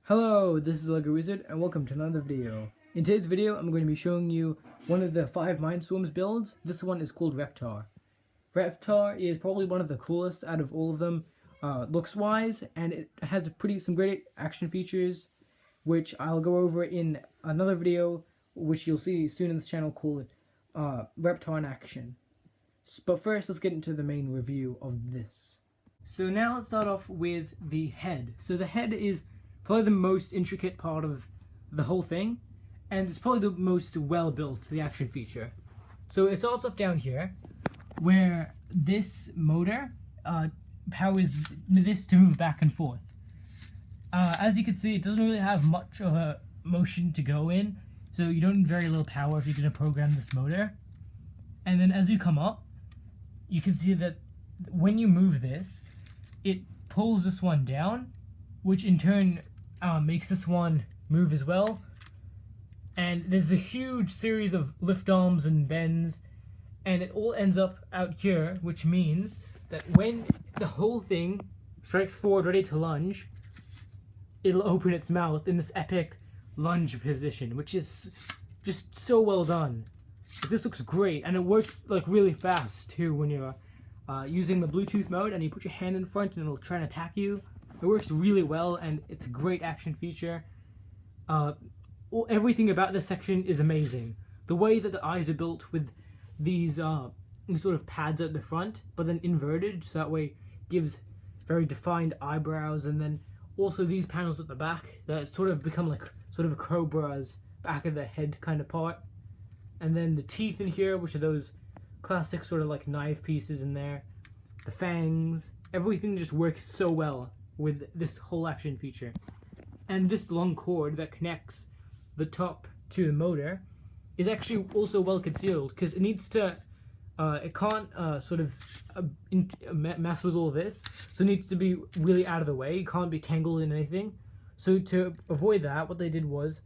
Hello, this is Lego Wizard and welcome to another video. In today's video, I'm going to be showing you one of the 5 Mindstorms builds. This one is called R3ptar. R3ptar is probably one of the coolest out of all of them, looks-wise, and it has some great action features, which I'll go over in another video, which you'll see soon in this channel, called R3ptar in Action. But first, let's get into the main review of this. So now let's start off with the head. So the head is probably the most intricate part of the whole thing, and it's probably the most well built, the action feature. So it starts off down here, where this motor powers this to move back and forth. As you can see, it doesn't really have much of a motion to go in, so you don't need very little power if you're going to program this motor. And then as you come up, you can see that when you move this, it pulls this one down, which in turn makes this one move as well. And there's a huge series of lift arms and bends, and it all ends up out here, which means that when the whole thing strikes forward ready to lunge, it'll open its mouth in this epic lunge position, which is just so well done. This looks great, and it works like really fast too when you're using the Bluetooth mode and you put your hand in front and it'll try and attack you. It works really well, and it's a great action feature. Everything about this section is amazing. The way that the eyes are built with these sort of pads at the front, but then inverted, so that way gives very defined eyebrows, and then also these panels at the back that sort of become like sort of a cobra's back of the head kind of part. And then the teeth in here, which are those classic sort of like knife pieces in there. The fangs, everything just works so well with this whole action feature. And this long cord that connects the top to the motor is actually also well concealed, because it needs to, it can't sort of mess with all this, so it needs to be really out of the way. It can't be tangled in anything. So to avoid that, what they did was,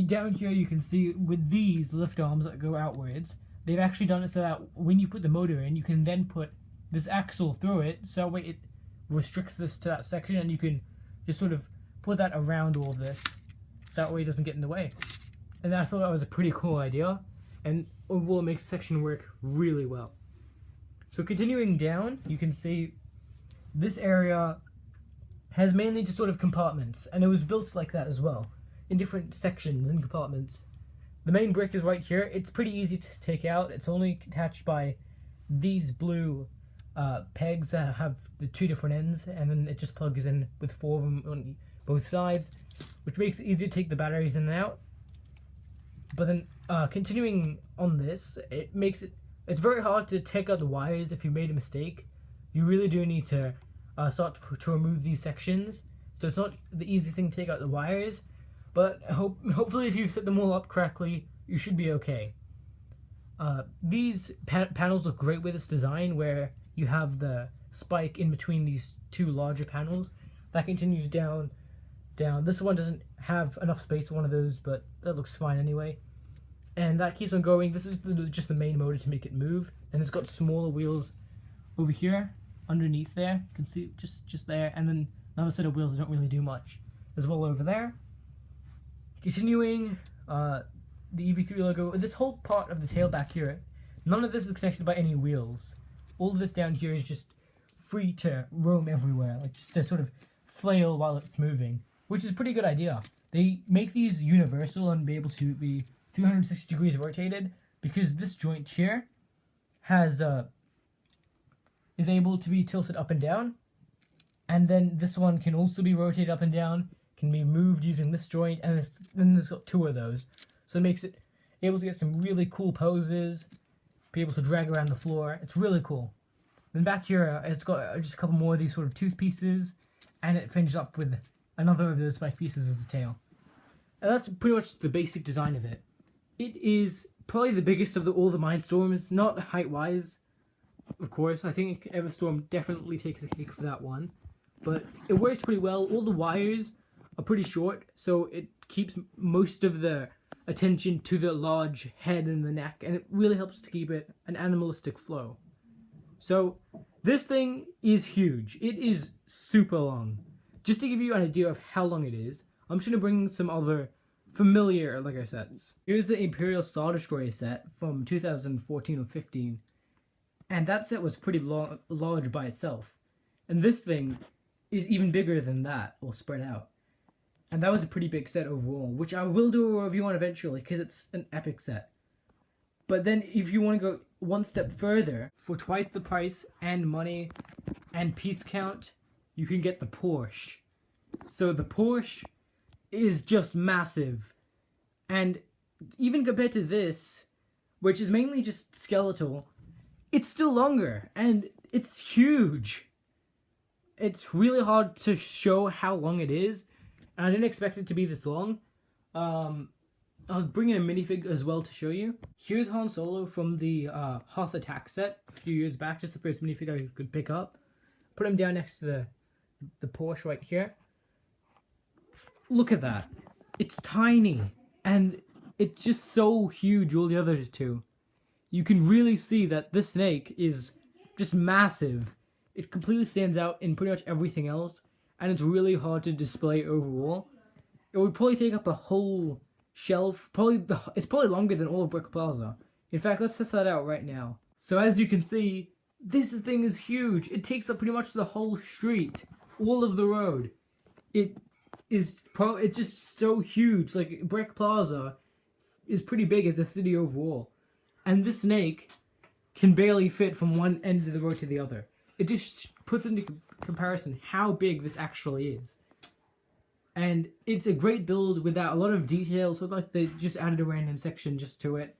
down here you can see with these lift arms that go outwards, they've actually done it so that when you put the motor in, you can then put this axle through it, so that way it restricts this to that section, and you can just sort of put that around all of this, so that way it doesn't get in the way. And I thought that was a pretty cool idea, and overall it makes the section work really well. So continuing down, you can see this area has mainly just sort of compartments, and it was built like that as well, in different sections and compartments. The main brick is right here. It's pretty easy to take out. It's only attached by these blue pegs that have the 2 different ends, and then it just plugs in with 4 of them on both sides, which makes it easier to take the batteries in and out. But then continuing on this, it's very hard to take out the wires if you made a mistake. You really do need to start to remove these sections, so it's not the easy thing to take out the wires, but hopefully if you set them all up correctly, you should be okay. These panels look great with this design, where you have the spike in between these 2 larger panels that continues down. This one doesn't have enough space for one of those, but that looks fine anyway. And that keeps on going. This is just the main motor to make it move, and it's got smaller wheels over here underneath there. You can see just there, and then another set of wheels that don't really do much as well over there. Continuing, the EV3 logo, this whole part of the tail back here, none of this is connected by any wheels. All of this down here is just free to roam everywhere, like just to sort of flail while it's moving, which is a pretty good idea. They make these universal and be able to be 360 degrees rotated, because this joint here has is able to be tilted up and down, and then this one can also be rotated up and down, can be moved using this joint, and then there's got 2 of those, so it makes it able to get some really cool poses, be able to drag around the floor. It's really cool. Then back here, it's got just a couple more of these sort of tooth pieces, and it finishes up with another of those spike pieces as a tail. And that's pretty much the basic design of it. It is probably the biggest of all the Mindstorms, not height-wise, of course. I think Everstorm definitely takes the cake for that one, but it works pretty well. All the wires are pretty short, so it keeps most of the attention to the large head and the neck, and it really helps to keep it an animalistic flow. So this thing is huge. It is super long. Just to give you an idea of how long it is, I'm just gonna bring some other familiar Lego sets. Here's the Imperial Star Destroyer set from 2014 or 15, and that set was pretty large by itself. And this thing is even bigger than that, or spread out. And that was a pretty big set overall, which I will do a review on eventually, because it's an epic set. But then if you want to go one step further, for twice the price and money and piece count, you can get the Porsche. So the Porsche is just massive. And even compared to this, which is mainly just skeletal, it's still longer, and it's huge. It's really hard to show how long it is, and I didn't expect it to be this long. I'll bring in a minifig as well to show you. Here's Han Solo from the Hoth Attack set a few years back, just the first minifig I could pick up. Put him down next to the Porsche right here. Look at that. It's tiny, and it's just so huge, all the others too. You can really see that this snake is just massive. It completely stands out in pretty much everything else, and it's really hard to display overall. It would probably take up a whole shelf. It's probably longer than all of Brick Plaza. In fact, let's test that out right now. So as you can see, this thing is huge. It takes up pretty much the whole street, all of the road. It's just so huge. Like, Brick Plaza is pretty big as a city overall, and this snake can barely fit from one end of the road to the other. It just puts into comparison how big this actually is. And it's a great build without a lot of detail, so like they just added a random section just to it.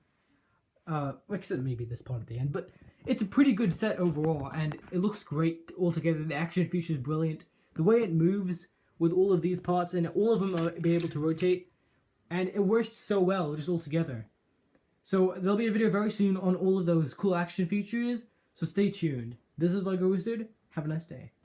Except maybe this part at the end, but it's a pretty good set overall, and it looks great altogether. The action feature is brilliant. The way it moves with all of these parts, and all of them are be able to rotate, and it works so well just all together. So there'll be a video very soon on all of those cool action features, so stay tuned. This is LEGO Wizard. Have a nice day.